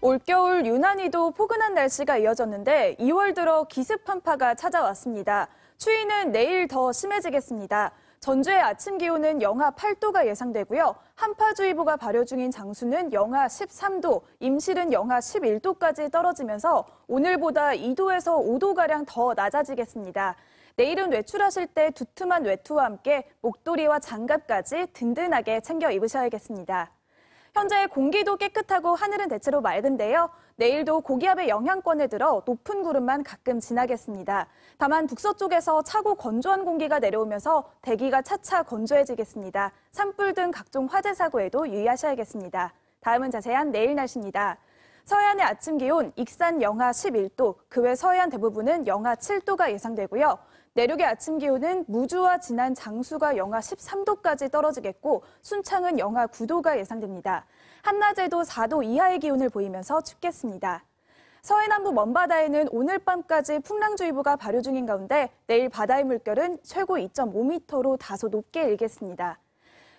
올겨울 유난히도 포근한 날씨가 이어졌는데 2월 들어 기습 한파가 찾아왔습니다. 추위는 내일 더 심해지겠습니다. 전주의 아침 기온은 영하 8도가 예상되고요. 한파주의보가 발효 중인 장수는 영하 13도, 임실은 영하 11도까지 떨어지면서 오늘보다 2도에서 5도가량 더 낮아지겠습니다. 내일은 외출하실 때 두툼한 외투와 함께 목도리와 장갑까지 든든하게 챙겨 입으셔야겠습니다. 현재 공기도 깨끗하고 하늘은 대체로 맑은데요. 내일도 고기압의 영향권에 들어 높은 구름만 가끔 지나겠습니다. 다만 북서쪽에서 차고 건조한 공기가 내려오면서 대기가 차차 건조해지겠습니다. 산불 등 각종 화재 사고에도 유의하셔야겠습니다. 다음은 자세한 내일 날씨입니다. 서해안의 아침 기온 익산 영하 11도, 그 외 서해안 대부분은 영하 7도가 예상되고요. 내륙의 아침 기온은 무주와 진안, 장수가 영하 13도까지 떨어지겠고 순창은 영하 9도가 예상됩니다. 한낮에도 4도 이하의 기온을 보이면서 춥겠습니다. 서해남부 먼바다에는 오늘 밤까지 풍랑주의보가 발효 중인 가운데 내일 바다의 물결은 최고 2.5m로 다소 높게 일겠습니다.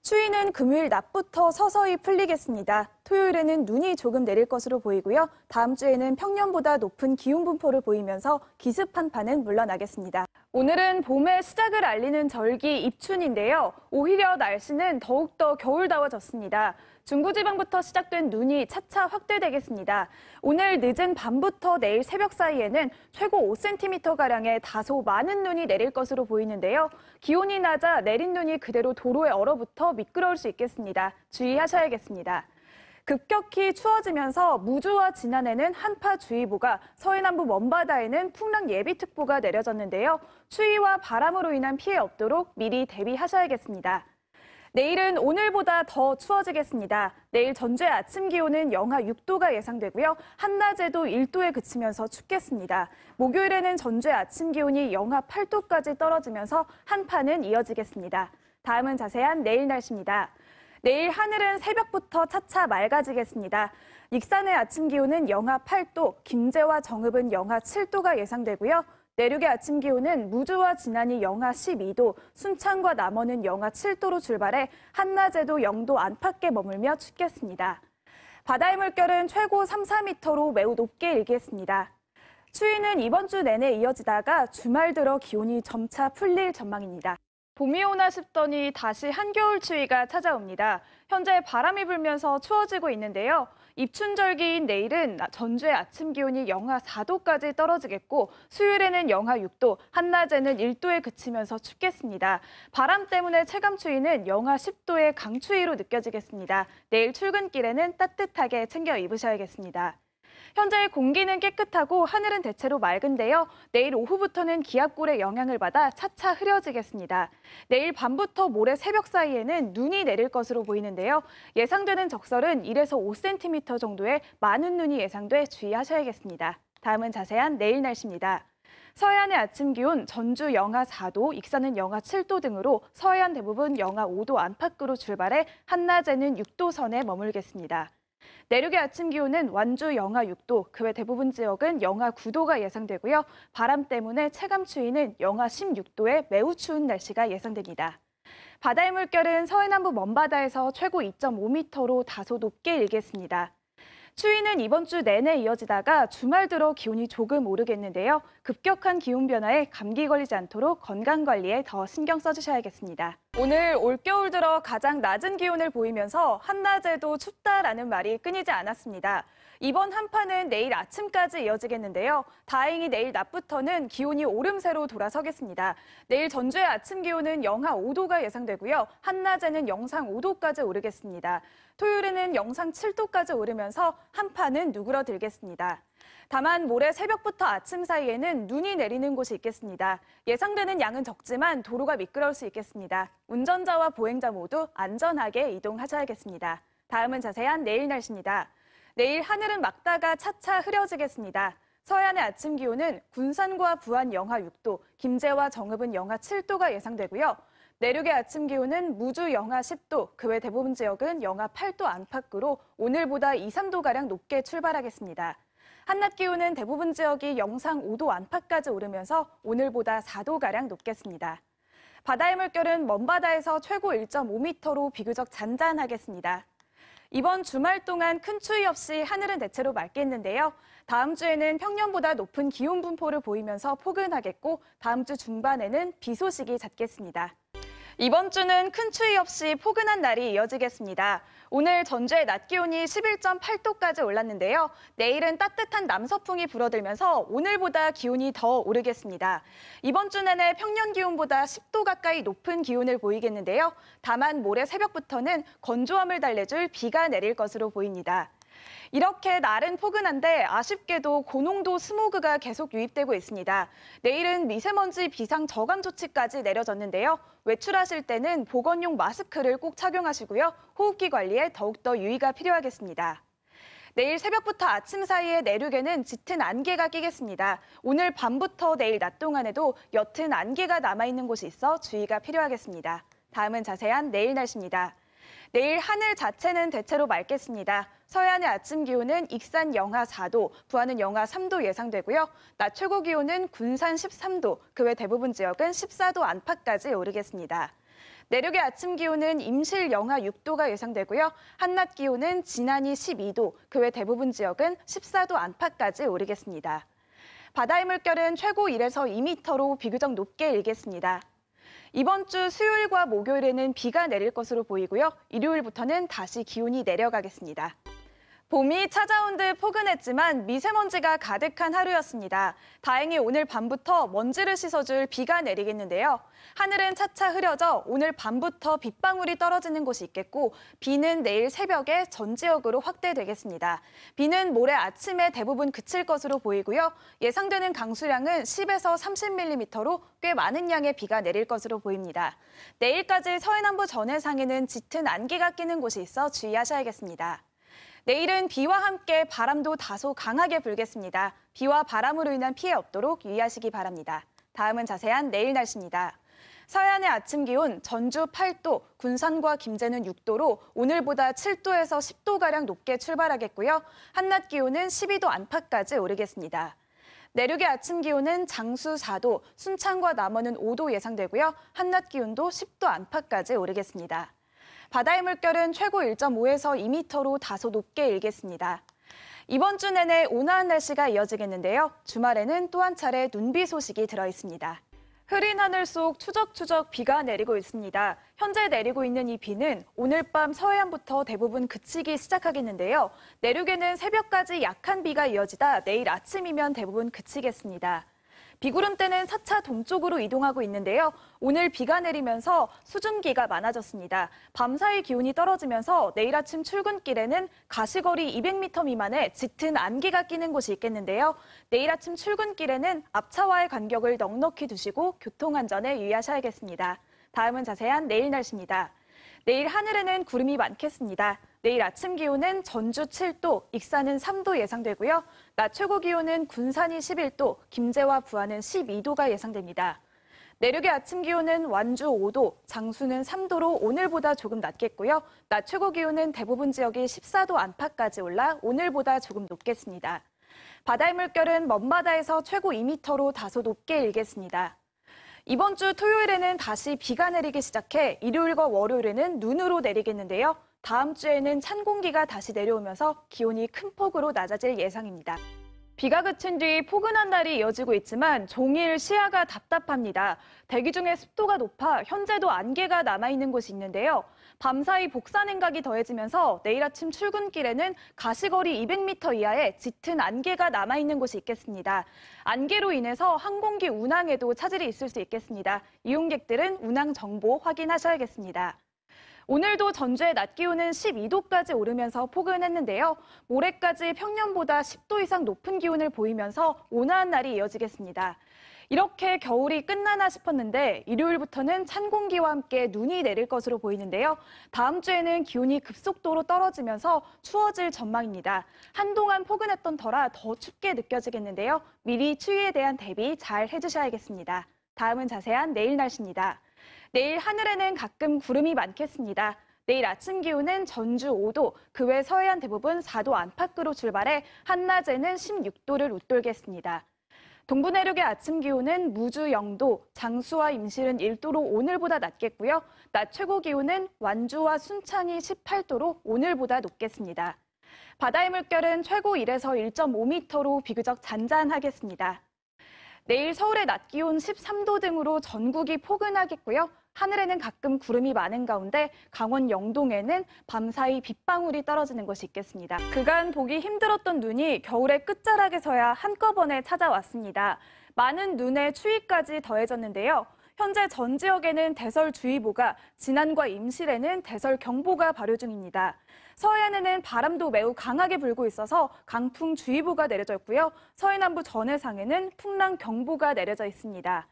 추위는 금요일 낮부터 서서히 풀리겠습니다. 토요일에는 눈이 조금 내릴 것으로 보이고요. 다음 주에는 평년보다 높은 기온 분포를 보이면서 기습 한파는 물러나겠습니다. 오늘은 봄의 시작을 알리는 절기 입춘인데요. 오히려 날씨는 더욱더 겨울다워졌습니다. 중부지방부터 시작된 눈이 차차 확대되겠습니다. 오늘 늦은 밤부터 내일 새벽 사이에는 최고 5cm가량의 다소 많은 눈이 내릴 것으로 보이는데요. 기온이 낮아 내린 눈이 그대로 도로에 얼어붙어 미끄러울 수 있겠습니다. 주의하셔야겠습니다. 급격히 추워지면서 무주와 진안에는 한파주의보가, 서해남부 먼바다에는 풍랑예비특보가 내려졌는데요. 추위와 바람으로 인한 피해 없도록 미리 대비하셔야겠습니다. 내일은 오늘보다 더 추워지겠습니다. 내일 전주의 아침 기온은 영하 6도가 예상되고요. 한낮에도 1도에 그치면서 춥겠습니다. 목요일에는 전주의 아침 기온이 영하 8도까지 떨어지면서 한파는 이어지겠습니다. 다음은 자세한 내일 날씨입니다. 내일 하늘은 새벽부터 차차 맑아지겠습니다. 익산의 아침 기온은 영하 8도, 김제와 정읍은 영하 7도가 예상되고요. 내륙의 아침 기온은 무주와 진안이 영하 12도, 순창과 남원은 영하 7도로 출발해 한낮에도 0도 안팎에 머물며 춥겠습니다. 바다의 물결은 최고 3, 4m로 매우 높게 일겠습니다. 추위는 이번 주 내내 이어지다가 주말 들어 기온이 점차 풀릴 전망입니다. 봄이 오나 싶더니 다시 한겨울 추위가 찾아옵니다. 현재 바람이 불면서 추워지고 있는데요. 입춘절기인 내일은 전주의 아침 기온이 영하 4도까지 떨어지겠고 수요일에는 영하 6도, 한낮에는 1도에 그치면서 춥겠습니다. 바람 때문에 체감추위는 영하 10도의 강추위로 느껴지겠습니다. 내일 출근길에는 따뜻하게 챙겨 입으셔야겠습니다. 현재 공기는 깨끗하고 하늘은 대체로 맑은데요. 내일 오후부터는 기압골의 영향을 받아 차차 흐려지겠습니다. 내일 밤부터 모레 새벽 사이에는 눈이 내릴 것으로 보이는데요. 예상되는 적설은 1에서 5cm 정도의 많은 눈이 예상돼 주의하셔야겠습니다. 다음은 자세한 내일 날씨입니다. 서해안의 아침 기온 전주 영하 4도, 익산은 영하 7도 등으로 서해안 대부분 영하 5도 안팎으로 출발해 한낮에는 6도 선에 머물겠습니다. 내륙의 아침 기온은 완주 영하 6도, 그 외 대부분 지역은 영하 9도가 예상되고요. 바람 때문에 체감 추위는 영하 16도의 매우 추운 날씨가 예상됩니다. 바다의 물결은 서해남부 먼바다에서 최고 2.5m로 다소 높게 일겠습니다. 추위는 이번 주 내내 이어지다가 주말 들어 기온이 조금 오르겠는데요. 급격한 기온 변화에 감기 걸리지 않도록 건강관리에 더 신경 써주셔야겠습니다. 오늘 올겨울 들어 가장 낮은 기온을 보이면서 한낮에도 춥다라는 말이 끊이지 않았습니다. 이번 한파는 내일 아침까지 이어지겠는데요. 다행히 내일 낮부터는 기온이 오름세로 돌아서겠습니다. 내일 전주의 아침 기온은 영하 5도가 예상되고요. 한낮에는 영상 5도까지 오르겠습니다. 토요일에는 영상 7도까지 오르면서 한파는 누그러들겠습니다. 다만 모레 새벽부터 아침 사이에는 눈이 내리는 곳이 있겠습니다. 예상되는 양은 적지만 도로가 미끄러울 수 있겠습니다. 운전자와 보행자 모두 안전하게 이동하셔야겠습니다. 다음은 자세한 내일 날씨입니다. 내일 하늘은 맑다가 차차 흐려지겠습니다. 서해안의 아침 기온은 군산과 부안 영하 6도, 김제와 정읍은 영하 7도가 예상되고요. 내륙의 아침 기온은 무주 영하 10도, 그 외 대부분 지역은 영하 8도 안팎으로 오늘보다 2, 3도가량 높게 출발하겠습니다. 한낮 기온은 대부분 지역이 영상 5도 안팎까지 오르면서 오늘보다 4도가량 높겠습니다. 바다의 물결은 먼바다에서 최고 1.5m로 비교적 잔잔하겠습니다. 이번 주말 동안 큰 추위 없이 하늘은 대체로 맑겠는데요. 다음 주에는 평년보다 높은 기온 분포를 보이면서 포근하겠고 다음 주 중반에는 비 소식이 잦겠습니다. 이번 주는 큰 추위 없이 포근한 날이 이어지겠습니다. 오늘 전주의 낮 기온이 11.8도까지 올랐는데요. 내일은 따뜻한 남서풍이 불어들면서 오늘보다 기온이 더 오르겠습니다. 이번 주 내내 평년 기온보다 10도 가까이 높은 기온을 보이겠는데요. 다만 모레 새벽부터는 건조함을 달래줄 비가 내릴 것으로 보입니다. 이렇게 날은 포근한데 아쉽게도 고농도 스모그가 계속 유입되고 있습니다. 내일은 미세먼지 비상 저감 조치까지 내려졌는데요. 외출하실 때는 보건용 마스크를 꼭 착용하시고요. 호흡기 관리에 더욱더 유의가 필요하겠습니다. 내일 새벽부터 아침 사이에 내륙에는 짙은 안개가 끼겠습니다. 오늘 밤부터 내일 낮 동안에도 옅은 안개가 남아있는 곳이 있어 주의가 필요하겠습니다. 다음은 자세한 내일 날씨입니다. 내일 하늘 자체는 대체로 맑겠습니다. 서해안의 아침 기온은 익산 영하 4도, 부안은 영하 3도 예상되고요. 낮 최고 기온은 군산 13도, 그 외 대부분 지역은 14도 안팎까지 오르겠습니다. 내륙의 아침 기온은 임실 영하 6도가 예상되고요. 한낮 기온은 진안이 12도, 그 외 대부분 지역은 14도 안팎까지 오르겠습니다. 바다의 물결은 최고 1에서 2m로 비교적 높게 일겠습니다. 이번 주 수요일과 목요일에는 비가 내릴 것으로 보이고요. 일요일부터는 다시 기온이 내려가겠습니다. 봄이 찾아온 듯 포근했지만 미세먼지가 가득한 하루였습니다. 다행히 오늘 밤부터 먼지를 씻어줄 비가 내리겠는데요. 하늘은 차차 흐려져 오늘 밤부터 빗방울이 떨어지는 곳이 있겠고 비는 내일 새벽에 전 지역으로 확대되겠습니다. 비는 모레 아침에 대부분 그칠 것으로 보이고요. 예상되는 강수량은 10에서 30mm로 꽤 많은 양의 비가 내릴 것으로 보입니다. 내일까지 서해남부 전해상에는 짙은 안개가 끼는 곳이 있어 주의하셔야겠습니다. 내일은 비와 함께 바람도 다소 강하게 불겠습니다. 비와 바람으로 인한 피해 없도록 유의하시기 바랍니다. 다음은 자세한 내일 날씨입니다. 서해안의 아침 기온 전주 8도, 군산과 김제는 6도로 오늘보다 7도에서 10도가량 높게 출발하겠고요. 한낮 기온은 12도 안팎까지 오르겠습니다. 내륙의 아침 기온은 장수 4도, 순창과 남원은 5도 예상되고요. 한낮 기온도 10도 안팎까지 오르겠습니다. 바다의 물결은 최고 1.5에서 2m로 다소 높게 일겠습니다. 이번 주 내내 온화한 날씨가 이어지겠는데요. 주말에는 또 한 차례 눈비 소식이 들어있습니다. 흐린 하늘 속 추적추적 비가 내리고 있습니다. 현재 내리고 있는 이 비는 오늘 밤 서해안부터 대부분 그치기 시작하겠는데요. 내륙에는 새벽까지 약한 비가 이어지다 내일 아침이면 대부분 그치겠습니다. 비구름대는 차차 동쪽으로 이동하고 있는데요. 오늘 비가 내리면서 수증기가 많아졌습니다. 밤사이 기온이 떨어지면서 내일 아침 출근길에는 가시거리 200m 미만의 짙은 안개가 끼는 곳이 있겠는데요. 내일 아침 출근길에는 앞차와의 간격을 넉넉히 두시고 교통안전에 유의하셔야겠습니다. 다음은 자세한 내일 날씨입니다. 내일 하늘에는 구름이 많겠습니다. 내일 아침 기온은 전주 7도, 익산은 3도 예상되고요. 낮 최고 기온은 군산이 11도, 김제와 부안은 12도가 예상됩니다. 내륙의 아침 기온은 완주 5도, 장수는 3도로 오늘보다 조금 낮겠고요. 낮 최고 기온은 대부분 지역이 14도 안팎까지 올라 오늘보다 조금 높겠습니다. 바다의 물결은 먼바다에서 최고 2m로 다소 높게 일겠습니다. 이번 주 토요일에는 다시 비가 내리기 시작해 일요일과 월요일에는 눈으로 내리겠는데요. 다음 주에는 찬 공기가 다시 내려오면서 기온이 큰 폭으로 낮아질 예상입니다. 비가 그친 뒤 포근한 날이 이어지고 있지만 종일 시야가 답답합니다. 대기 중에 습도가 높아 현재도 안개가 남아있는 곳이 있는데요. 밤사이 복사냉각이 더해지면서 내일 아침 출근길에는 가시거리 200m 이하의 짙은 안개가 남아있는 곳이 있겠습니다. 안개로 인해서 항공기 운항에도 차질이 있을 수 있겠습니다. 이용객들은 운항 정보 확인하셔야겠습니다. 오늘도 전주의 낮 기온은 12도까지 오르면서 포근했는데요. 모레까지 평년보다 10도 이상 높은 기온을 보이면서 온화한 날이 이어지겠습니다. 이렇게 겨울이 끝나나 싶었는데 일요일부터는 찬 공기와 함께 눈이 내릴 것으로 보이는데요. 다음 주에는 기온이 급속도로 떨어지면서 추워질 전망입니다. 한동안 포근했던 터라 더 춥게 느껴지겠는데요. 미리 추위에 대한 대비 잘 해주셔야겠습니다. 다음은 자세한 내일 날씨입니다. 내일 하늘에는 가끔 구름이 많겠습니다. 내일 아침 기온은 전주 5도, 그 외 서해안 대부분 4도 안팎으로 출발해 한낮에는 16도를 웃돌겠습니다. 동부 내륙의 아침 기온은 무주 0도, 장수와 임실은 1도로 오늘보다 낮겠고요. 낮 최고 기온은 완주와 순창이 18도로 오늘보다 높겠습니다. 바다의 물결은 최고 1에서 1.5m로 비교적 잔잔하겠습니다. 내일 서울의 낮 기온 13도 등으로 전국이 포근하겠고요. 하늘에는 가끔 구름이 많은 가운데 강원 영동에는 밤사이 빗방울이 떨어지는 곳이 있겠습니다. 그간 보기 힘들었던 눈이 겨울의 끝자락에서야 한꺼번에 찾아왔습니다. 많은 눈에 추위까지 더해졌는데요. 현재 전 지역에는 대설주의보가, 진안과 임실에는 대설경보가 발효 중입니다. 서해안에는 바람도 매우 강하게 불고 있어서 강풍주의보가 내려져 있고요. 서해남부 전해상에는 풍랑경보가 내려져 있습니다.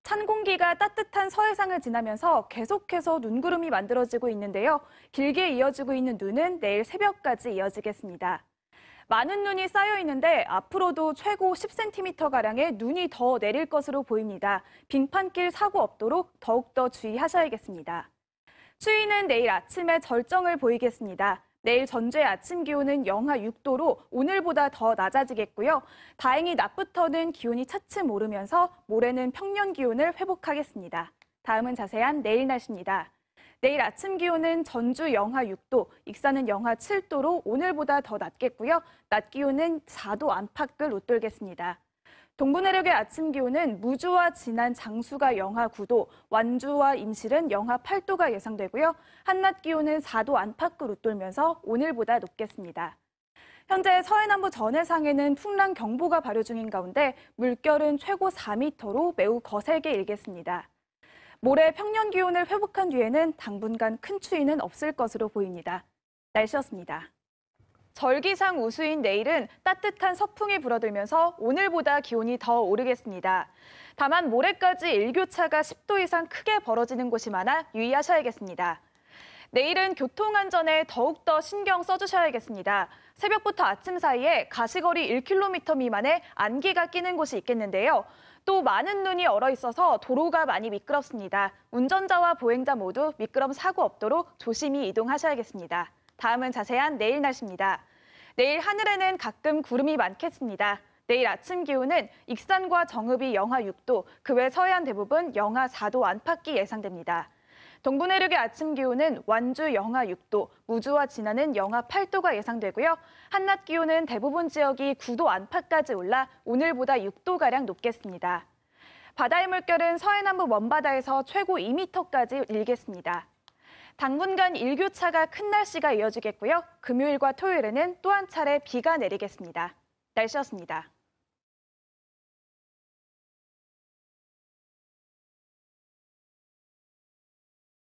찬 공기가 따뜻한 서해상을 지나면서 계속해서 눈구름이 만들어지고 있는데요. 길게 이어지고 있는 눈은 내일 새벽까지 이어지겠습니다. 많은 눈이 쌓여 있는데 앞으로도 최고 10cm가량의 눈이 더 내릴 것으로 보입니다. 빙판길 사고 없도록 더욱더 주의하셔야겠습니다. 추위는 내일 아침에 절정을 보이겠습니다. 내일 전주의 아침 기온은 영하 6도로 오늘보다 더 낮아지겠고요. 다행히 낮부터는 기온이 차츰 오르면서 모레는 평년 기온을 회복하겠습니다. 다음은 자세한 내일 날씨입니다. 내일 아침 기온은 전주 영하 6도, 익산은 영하 7도로 오늘보다 더 낮겠고요. 낮 기온은 4도 안팎을 웃돌겠습니다. 동부 내륙의 아침 기온은 무주와 진안, 장수가 영하 9도, 완주와 임실은 영하 8도가 예상되고요. 한낮 기온은 4도 안팎을 웃돌면서 오늘보다 높겠습니다. 현재 서해남부 전해상에는 풍랑경보가 발효 중인 가운데 물결은 최고 4m로 매우 거세게 일겠습니다. 모레 평년 기온을 회복한 뒤에는 당분간 큰 추위는 없을 것으로 보입니다. 날씨였습니다. 절기상 우수인 내일은 따뜻한 서풍이 불어들면서 오늘보다 기온이 더 오르겠습니다. 다만 모레까지 일교차가 10도 이상 크게 벌어지는 곳이 많아 유의하셔야겠습니다. 내일은 교통안전에 더욱더 신경 써주셔야겠습니다. 새벽부터 아침 사이에 가시거리 1km 미만의 안개가 끼는 곳이 있겠는데요. 또 많은 눈이 얼어 있어서 도로가 많이 미끄럽습니다. 운전자와 보행자 모두 미끄럼 사고 없도록 조심히 이동하셔야겠습니다. 다음은 자세한 내일 날씨입니다. 내일 하늘에는 가끔 구름이 많겠습니다. 내일 아침 기온은 익산과 정읍이 영하 6도, 그 외 서해안 대부분 영하 4도 안팎이 예상됩니다. 동부 내륙의 아침 기온은 완주 영하 6도, 무주와 진안은 영하 8도가 예상되고요. 한낮 기온은 대부분 지역이 9도 안팎까지 올라 오늘보다 6도가량 높겠습니다. 바다의 물결은 서해남부 먼바다에서 최고 2m까지 일겠습니다. 당분간 일교차가 큰 날씨가 이어지겠고요. 금요일과 토요일에는 또 한 차례 비가 내리겠습니다. 날씨였습니다.